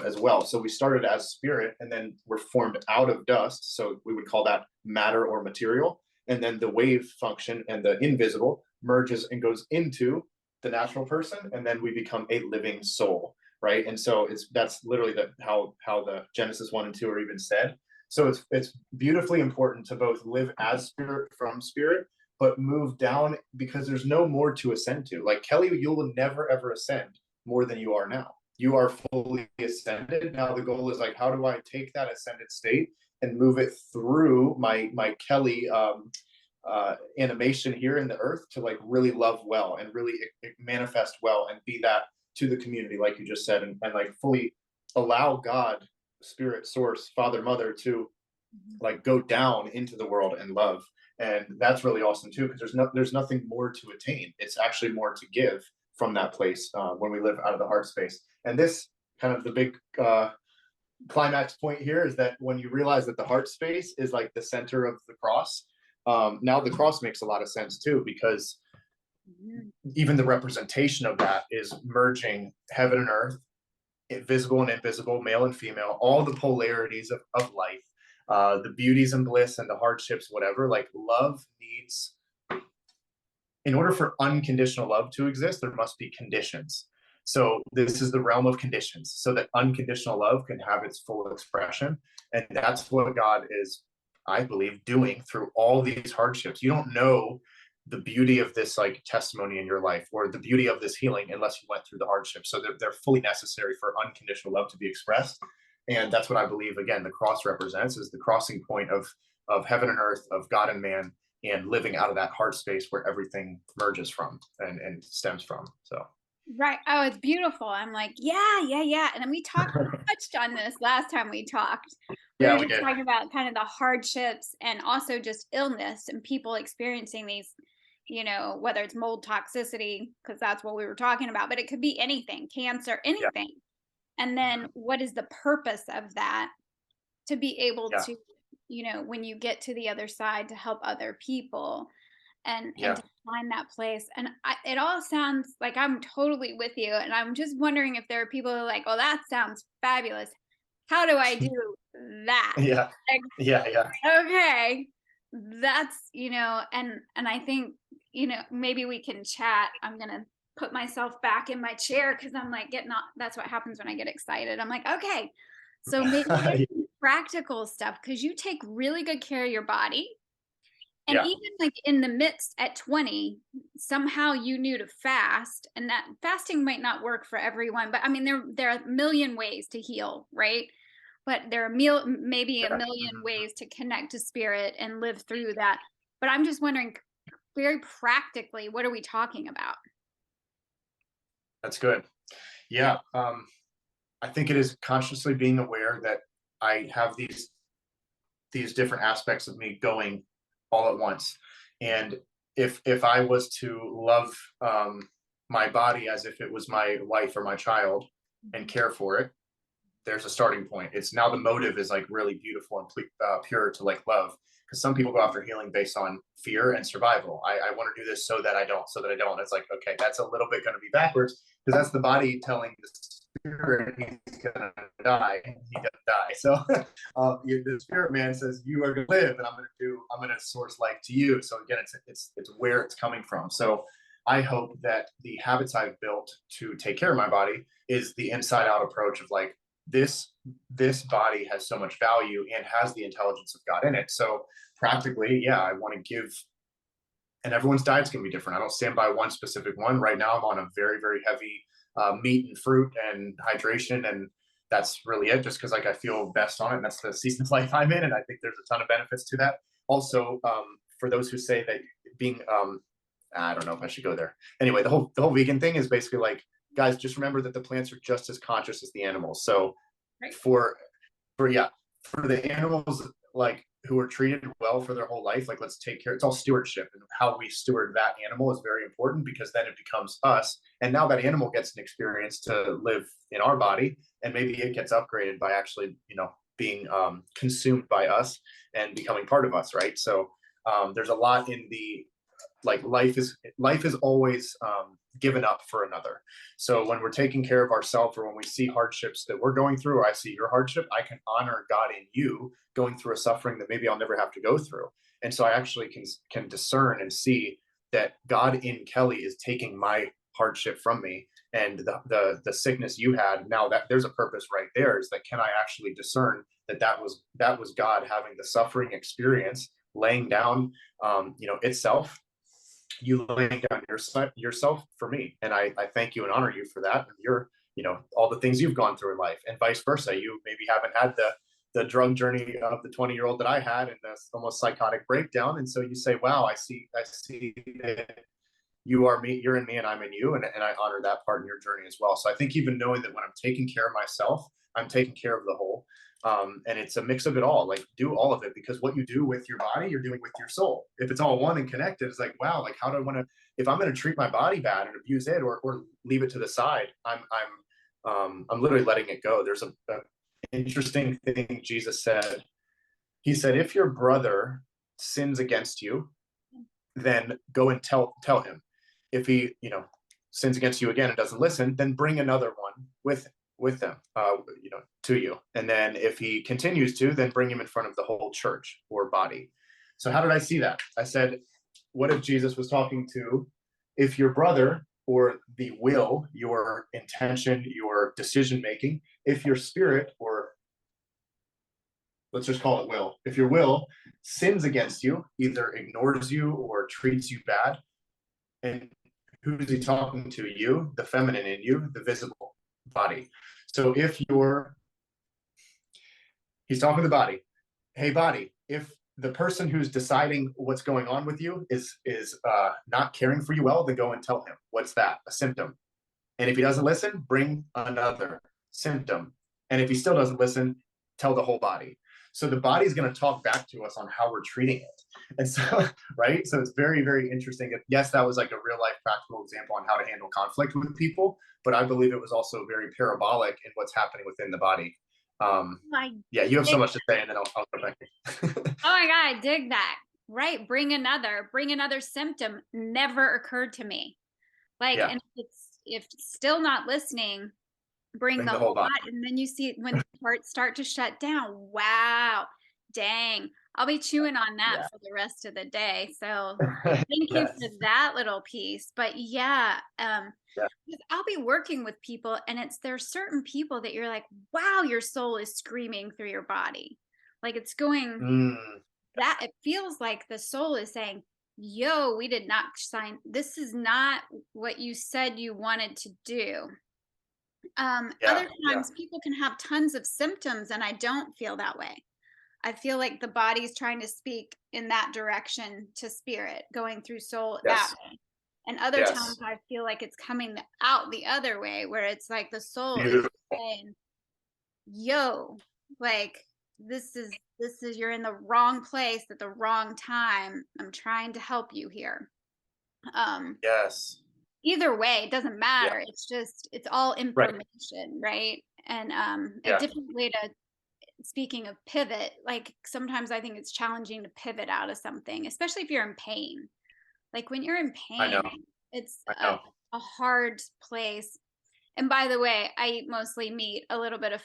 as well. So we started as spirit and then we're formed out of dust. So we would call that matter or material. And then the wave function and the invisible merges and goes into the natural person. And then we become a living soul. Right. And so that's literally how the Genesis 1 and 2 are even said. So it's beautifully important to both live as spirit from spirit, but move down because there's no more to ascend to. Like Kelli, you will never ever ascend more than you are now. You are fully ascended. Now the goal is like, how do I take that ascended state and move it through my Kelli animation here in the earth to like really love well and really manifest well and be that to the community, like you just said, and like fully allow God, spirit, source, father, mother to like go down into the world and love. And that's really awesome too, because there's nothing more to attain. It's actually more to give from that place when we live out of the heart space. And this kind of the big climax point here is that when you realize that the heart space is like the center of the cross, now the cross makes a lot of sense too, because even the representation of that is merging heaven and earth, visible and invisible, male and female, all the polarities of life, the beauties and bliss and the hardships, whatever. Like love needs, in order for unconditional love to exist, there must be conditions. So this is the realm of conditions so that unconditional love can have its full expression. And that's what God is, I believe, doing through all these hardships. You don't know the beauty of this like testimony in your life or the beauty of this healing unless you went through the hardship. So they're fully necessary for unconditional love to be expressed. And that's what I believe, again, the cross represents is the crossing point of heaven and earth, of God and man, and living out of that heart space where everything merges from and stems from. So Right. Oh, it's beautiful. I'm like, yeah, yeah, yeah. And then we touched on this last time we talked. We were yeah, we just did. talking about kind of the hardships and also just illness and people experiencing these, whether it's mold toxicity, because that's what we were talking about, but it could be anything, cancer, Yeah, anything. And then what is the purpose of that to be able yeah, to, when you get to the other side to help other people and yeah. to find that place. And it all sounds like I'm totally with you. And I'm just wondering if there are people who are like, "Oh, that sounds fabulous. How do I do that?" Yeah, Like, yeah, yeah. okay, that's and I think maybe we can chat. I'm gonna put myself back in my chair because I'm like getting off. That's what happens when I get excited. I'm like, okay, so maybe there's some practical stuff because you take really good care of your body and Yeah, even like in the midst at 20, somehow you knew to fast, and that fasting might not work for everyone, but I mean, there are a million ways to heal, right? But there are maybe a yeah. million Mhm. ways to connect to spirit and live through that. But I'm just wondering, very practically, what are we talking about? That's good. Yeah. I think it is consciously being aware that I have these different aspects of me going all at once. And if I was to love my body as if it was my wife or my child and care for it, there's a starting point. It's now the motive is like really beautiful and pure to like love. Because some people go after healing based on fear and survival. I want to do this so that I don't, so that I don't. It's like, okay, that's a little bit going to be backwards because that's the body telling the spirit he's going to die. He doesn't die. So the spirit man says, you are going to live and I'm going to source life to you. So again, it's where it's coming from. So I hope that the habits I've built to take care of my body is the inside out approach of like, this body has so much value and has the intelligence of God in it. So practically, yeah, I want to give, and everyone's diet's going to be different. I don't stand by one specific one. Right now, I'm on a very, very heavy meat and fruit and hydration, and that's really it. Just because like I feel best on it, and that's the season of life I'm in, and I think there's a ton of benefits to that. Also, for those who say that being I don't know if I should go there. Anyway, the whole vegan thing is basically like, guys, just remember that the plants are just as conscious as the animals. So Right. for for yeah, for the animals like who are treated well for their whole life, like let's take care. It's all stewardship, and how we steward that animal is very important, because then it becomes us. And now that animal gets an experience to live in our body, and maybe it gets upgraded by actually, being consumed by us and becoming part of us, right? So there's a lot in the, like, life is always given up for another. So when we're taking care of ourselves, or when we see hardships that we're going through, or I see your hardship, I can honor God in you going through a suffering that maybe I'll never have to go through. And so I actually can discern and see that God in Kelli is taking my hardship from me, and the sickness you had, now that there's a purpose right there, is that can I actually discern that that was God having the suffering experience, laying down itself, you laying down yourself for me. And I thank you and honor you for that. And you're, all the things you've gone through in life, and vice versa. You maybe haven't had the drug journey of the 20-year-old that I had, and this almost psychotic breakdown. And so you say, wow, I see that you are me, you're in me, and I'm in you. And I honor that part in your journey as well. So I think even knowing that when I'm taking care of myself, I'm taking care of the whole. And it's a mix of it all. Like, do all of it, because what you do with your body, you're doing with your soul. If it's all one and connected, it's like, wow, like how do I want to? If I'm going to treat my body bad and abuse it, or leave it to the side, I'm literally letting it go. There's a interesting thing Jesus said. He said, if your brother sins against you, then go and tell him. If he, sins against you again and doesn't listen, then bring another one with them, to you. And then if he continues to, then bring him in front of the whole church or body. So how did I see that? I said, what if Jesus was talking to, if your brother, or the will, your intention, your decision making, if your spirit, or let's just call it will, if your will sins against you, either ignores you or treats you bad, and who's he talking to? You, the feminine in you, the visible body. So if he's talking to the body, hey body, if the person who's deciding what's going on with you is not caring for you well, then go and tell him. What's that? A symptom. And if he doesn't listen, bring another symptom. And if he still doesn't listen, tell the whole body. So the body's going to talk back to us on how we're treating it. And so, right? So it's very, very interesting. Yes, that was like a real life practical example on how to handle conflict with people, but I believe it was also very parabolic in what's happening within the body. My Yeah, you have so much to say, and then I'll go back. Oh my God, I dig that. Right. Bring another symptom never occurred to me. Like, Yeah, and if it's still not listening, bring bring the the whole whole body. lot. And then you see when the parts start to shut down. Wow. Dang. I'll be chewing on that Yeah. for the rest of the day. So thank you for Yes. that little piece. But yeah, Yeah. because I'll be working with people, and there's certain people that you're like, wow, your soul is screaming through your body. Like it's going Mm, that it feels like the soul is saying, yo, we did not sign, this is not what you said you wanted to do. Other yeah. Yeah. times people can have tons of symptoms and I don't feel that way. I feel like the body's trying to speak in that direction to spirit, going through soul that Yes. way. And other times Yes. I feel like it's coming out the other way, where it's like the soul is Beautiful. saying, yo, like this is you're in the wrong place at the wrong time. I'm trying to help you here. um Yes. Either way, it doesn't Yeah. matter. It's all Right. information, right? And a Yeah. different way to, speaking of pivot, like sometimes I think it's challenging to pivot out of something, especially if you're in pain. Like when you're in I know. pain, it's I a, know. a hard place. And by the way, I eat mostly meat, a little bit of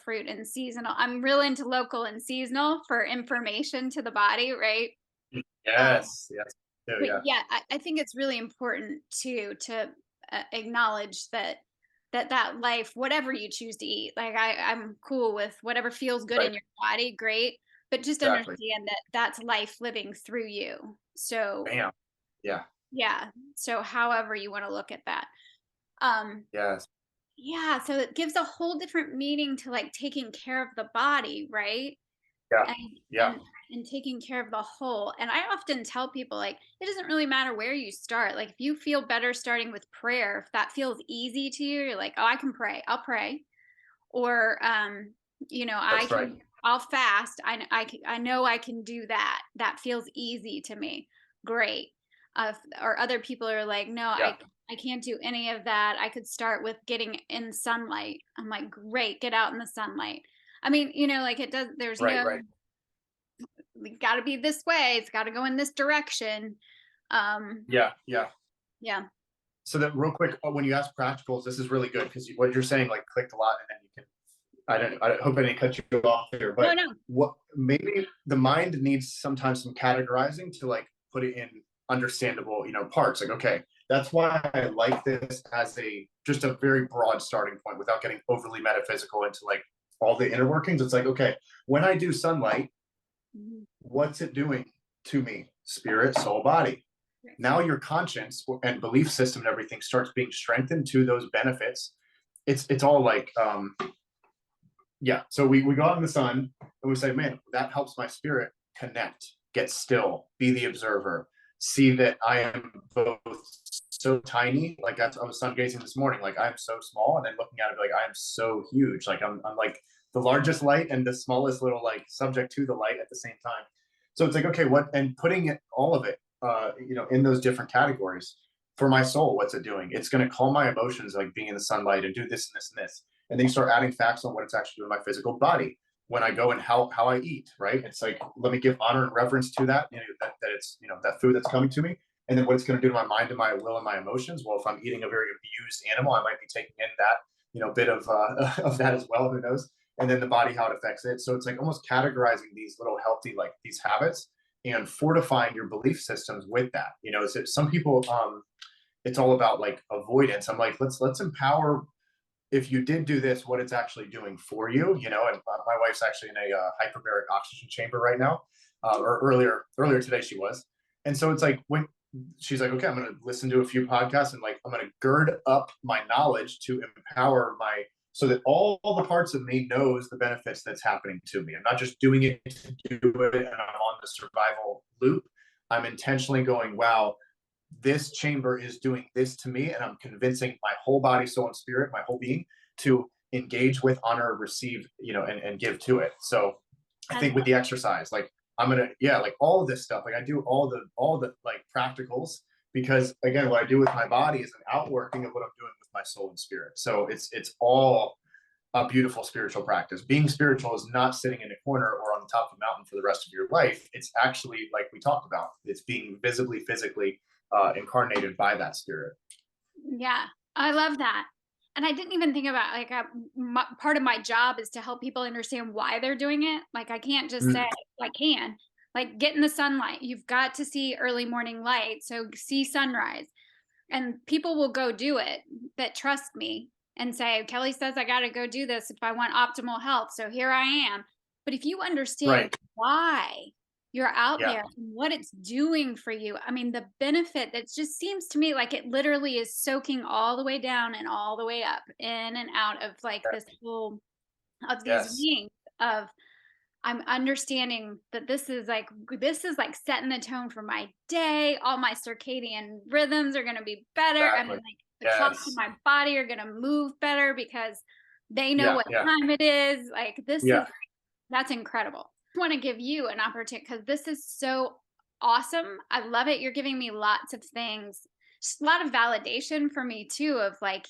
fruit and seasonal. I'm real into local and seasonal for information to the body, right? Um, Yes. Yes. Oh, but yeah. yeah, I think it's really important too to acknowledge that life, whatever you choose to eat, like I'm cool with whatever feels good Right. in your body, great. But just Exactly. understand that that's life living through you. So Bam. Yeah. yeah, so however you want to look at that. Um, Yes. Yeah, so it gives a whole different meaning to like taking care of the body, right? Yeah. And Yeah. and taking care of the whole. And I often tell people, like, it doesn't really matter where you start. Like, if you feel better starting with prayer, if that feels easy to you, you're like, oh, I can pray, I'll pray. Or I That's right. can, I'll fast. I know I can do that. That feels easy to me. Great. Or other people are like, no, Yeah. I can't do any of that. I could start with getting in sunlight. I'm like, great, get out in the sunlight. I mean, like, it does, there's Right. no, Right. we got to be this way, it's got to go in this direction. um Yeah. Yeah. yeah. So that real quick, when you ask practicals, this is really good because what you're saying like clicked a lot, and then you can. I hope I didn't cut you off there, No, but no. what maybe the mind needs sometimes some categorizing to like put it in understandable, parts. Like, okay, that's why I like this as a just a very broad starting point without getting overly metaphysical into like all the inner workings. It's like, okay, when I do sunlight, Mhm. what's it doing to me? Spirit, soul, body. Right. Now your conscience and belief system and everything starts being strengthened to those benefits. It's all like yeah. So we go out in the sun and we say, man, that helps my spirit connect, get still, be the observer, see that I am both so tiny, like I was sun gazing this morning, like I'm so small, and then looking at it like I am so huge, like I'm like the largest light and the smallest little like subject to the light at the same time. So it's like, okay, what, and putting it all of it in those different categories. For my soul, what's it doing? It's going to calm my emotions, like being in the sunlight and do this and this and this. And then you start adding facts on what it's actually doing to my physical body when I go and how I eat, right? It's like, let me give honor and reverence to that, that it's, that food that's coming to me. And then what it's going to do to my mind and my will and my emotions. Well, if I'm eating a very abused animal, I might be taking in that, bit of of that as well. Who knows? And then the body, how it affects it. So it's like almost categorizing these little healthy, like these habits, and fortifying your belief systems with that. Some people, it's all about like avoidance. I'm like, let's empower, if you did do this, what it's actually doing for you, and my wife's actually in a hyperbaric oxygen chamber right now, or earlier today she was. And so it's like, when she's like, okay, I'm going to listen to a few podcasts and like I'm going to gird up my knowledge to empower my, so that all the parts of me knows the benefits that's happening to me. I'm not just doing it to do it and I'm on the survival loop. I'm intentionally going, wow, this chamber is doing this to me, and I'm convincing my whole body, soul, and spirit, my whole being, to engage with, honor, receive, and give to it. So I I think with love the exercise, like I'm gonna, yeah, like all of this stuff, like I do all the like practicals, because again, what I do with my body is an outworking of what I'm doing with my soul and spirit. So it's all a beautiful spiritual practice. Being spiritual is not sitting in a corner or on the top of a mountain for the rest of your life. It's actually, like we talked about, it's being visibly, physically incarnated by that spirit. Yeah, I love that. And I didn't even think about, like, part of my job is to help people understand why they're doing it. Like, I can't just say, Mm, I can. Like, get in the sunlight. You've got to see early morning light. So see sunrise. And people will go do it that trust me and say, Kelly says I got to go do this if I want optimal health. So here I am. But if you understand right. why you're out Yeah. there and what it's doing for you, I mean, the benefit, that just seems to me like it literally is soaking all the way down and all the way up, in and out of like Yeah. this whole, of these Yes. wings of, I'm understanding that this is like setting the tone for my day. All my circadian rhythms are going to be better. I mean, Exactly. like, the clocks in Yes. my body are going to move better because they know Yeah. what Yeah. time it is. Like, Yeah. that's incredible. I want to give you an opportunity because this is so awesome. I love it. You're giving me lots of things, just a lot of validation for me too, of like,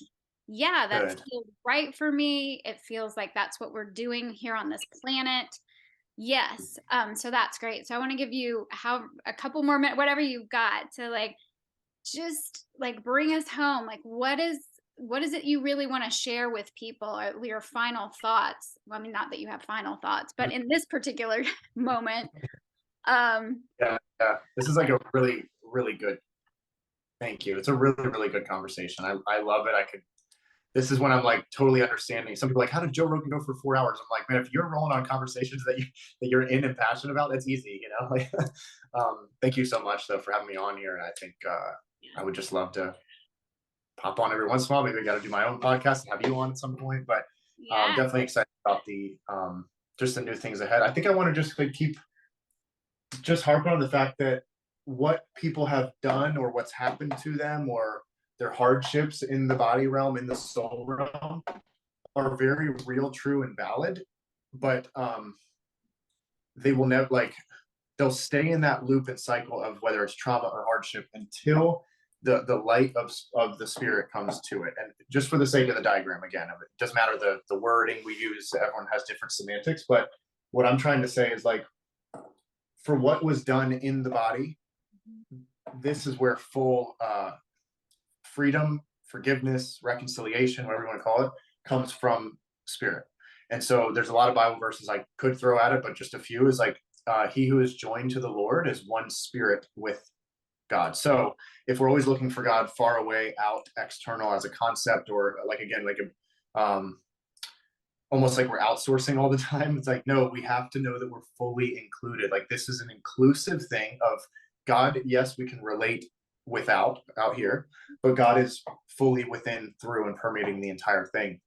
yeah, that Good. feels right for me. It feels like that's what we're doing here on this planet. Yes. So that's great. So I want to give you how a couple more minutes, whatever you've got, to like just like bring us home. Like, what is it you really want to share with people, or your final thoughts? Well, I mean, not that you have final thoughts, but in this particular moment, um, Yeah. Yeah. This is like a really, really good. Thank you. It's a really, really good conversation. I love it. I could. This is when I'm like totally understanding. Some people are like, how did Joe Rogan go for 4 hours? I'm like, man, if you're rolling on conversations that you're in and passionate about, that's easy, Like, thank you so much though for having me on here. And I think I would just love to pop on every once in a while. Maybe I got to do my own podcast and have you on at some point. But yeah, definitely excited about the just the new things ahead. I think I want to just like keep just harping on the fact that what people have done or what's happened to them or their hardships in the body realm, in the soul realm, are very real, true, and valid. But they will never like they'll stay in that loop and cycle of whether it's trauma or hardship until the light of the spirit comes to it. And just for the sake of the diagram again, it doesn't matter the wording we use, everyone has different semantics, but what I'm trying to say is like for what was done in the body, this is where full freedom, forgiveness, reconciliation, whatever you want to call it, comes from spirit. And so there's a lot of Bible verses I could throw at it, but just a few is like, he who is joined to the Lord is one spirit with God. So if we're always looking for God far away, out, external as a concept, or like, again, like a, almost like we're outsourcing all the time. It's like, no, we have to know that we're fully included. Like this is an inclusive thing of God. Yes, we can relate without out here, but God is fully within, through, and permeating the entire thing.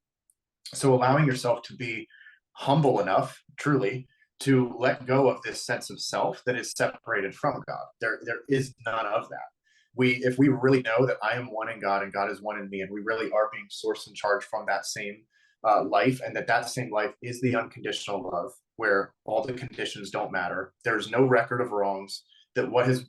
So allowing yourself to be humble enough, truly, to let go of this sense of self that is separated from God. There is none of that. If we really know that I am one in God and God is one in me, and we really are being sourced and charged from that same life, and that same life is the unconditional love, where all the conditions don't matter. There's no record of wrongs. That what has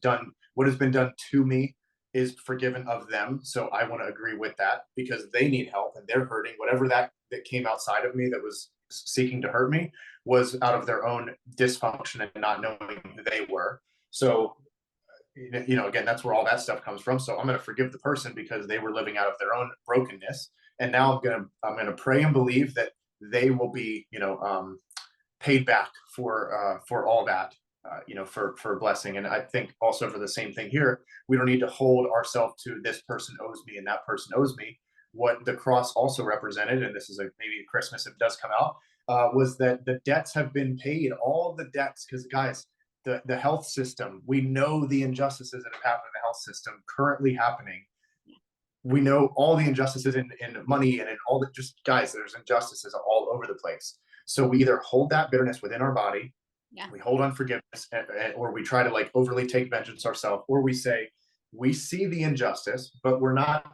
been done to me is forgiven of them. So I want to agree with that because they need help and they're hurting. Whatever that came outside of me that was seeking to hurt me was out of their own dysfunction and not knowing who they were. So, again, that's where all that stuff comes from. So I'm going to forgive the person because they were living out of their own brokenness. And now I'm going to pray and believe that they will be, paid back for all that, for blessing. And I think also for the same thing here, we don't need to hold ourselves to this person owes me and that person owes me. What the cross also represented, and this is maybe Christmas if it does come out, was that the debts have been paid, all the debts, because guys, the health system, we know the injustices that have happened in the health system currently happening. We know all the injustices in money and in all the just guys, there's injustices all over the place. So we either hold that bitterness within our body, Yeah. we hold unforgiveness, or we try to like overly take vengeance ourselves, or we say we see the injustice, but we're not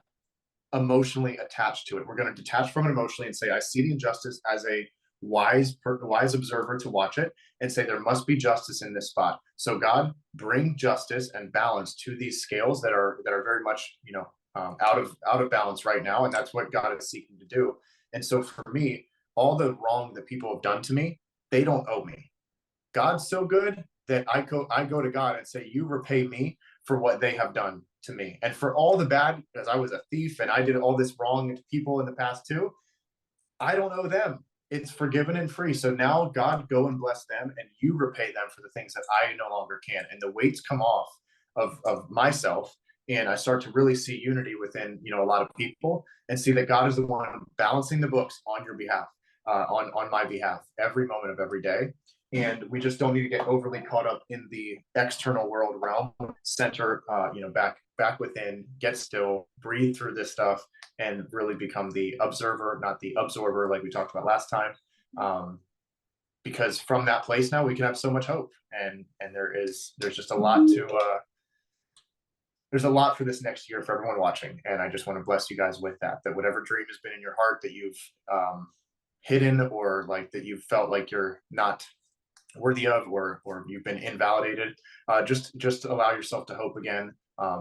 emotionally attached to it. We're going to detach from it emotionally and say, I see the injustice as a wise observer to watch it and say there must be justice in this spot. So God, bring justice and balance to these scales that are very much out of balance right now, and that's what God is seeking to do. And so for me, all the wrong that people have done to me, they don't owe me. God's so good that I go to God and say, you repay me for what they have done to me. And for all the bad, because I was a thief and I did all this wrong to people in the past too, I don't owe them. It's forgiven and free. So now, God, go and bless them, and you repay them for the things that I no longer can. And the weights come off of myself, and I start to really see unity within a lot of people, and see that God is the one balancing the books on your behalf, on my behalf, every moment of every day. And we just don't need to get overly caught up in the external world realm. Center, back within, get still, breathe through this stuff, and really become the observer, not the absorber, like we talked about last time. Because from that place now we can have so much hope, and there's just a lot to there's a lot for this next year for everyone watching, and I just want to bless you guys with that whatever dream has been in your heart that you've hidden, or like that you felt like you're not worthy of, or you've been invalidated, just allow yourself to hope again.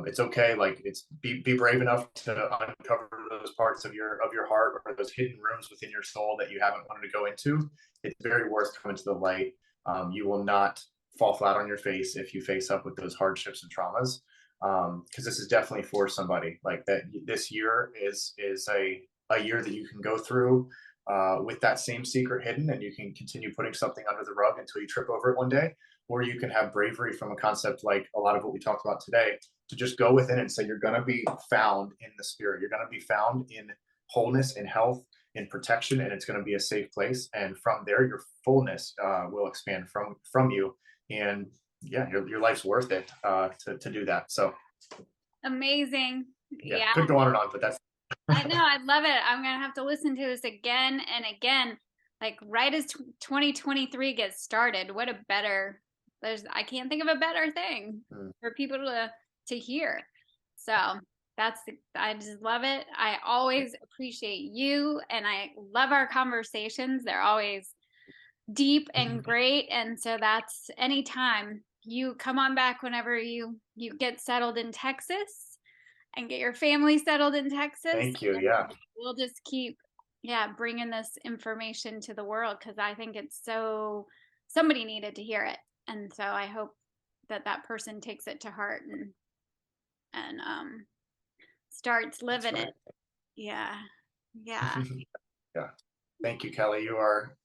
It's okay. Like be brave enough to uncover those parts of your heart, or those hidden rooms within your soul that you haven't wanted to go into. It's very worth coming to the light. You will not fall flat on your face if you face up with those hardships and traumas. Because this is definitely for somebody. Like that, this year is a year that you can go through with that same secret hidden, and you can continue putting something under the rug until you trip over it one day. Or you can have bravery from a concept like a lot of what we talked about today, to just go within and say you're going to be found in the spirit. You're going to be found in wholeness, in health, in protection, and it's going to be a safe place. And from there, your fullness will expand from you. And yeah, your life's worth it to do that. So Amazing. Yeah. Could go on and on, but that's I know. I love it. I'm going to have to listen to this again and again, like right as 2023 gets started. What a better I can't think of a better thing Mm. for people to hear. So I just love it. I always appreciate you, and I love our conversations. They're always deep and great. And so that's anytime you come on back whenever you get settled in Texas and get your family settled in Texas, Thank you. and Yeah. we'll just keep bringing this information to the world, because I think it's so somebody needed to hear it. And so I hope that that person takes it to heart and starts That's living right. it. Yeah. Yeah. Yeah. Thank you, Kelly. You are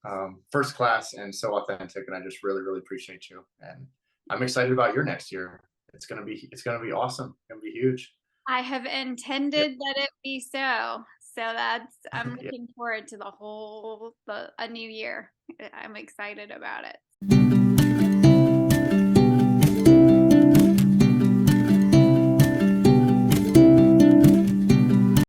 first class and so authentic, and I just really, really appreciate you. And I'm excited about your next year. It's gonna be awesome. It's gonna be huge. I have Yeah. intended that it be so. So I'm Yeah. looking forward to a new year. I'm excited about it.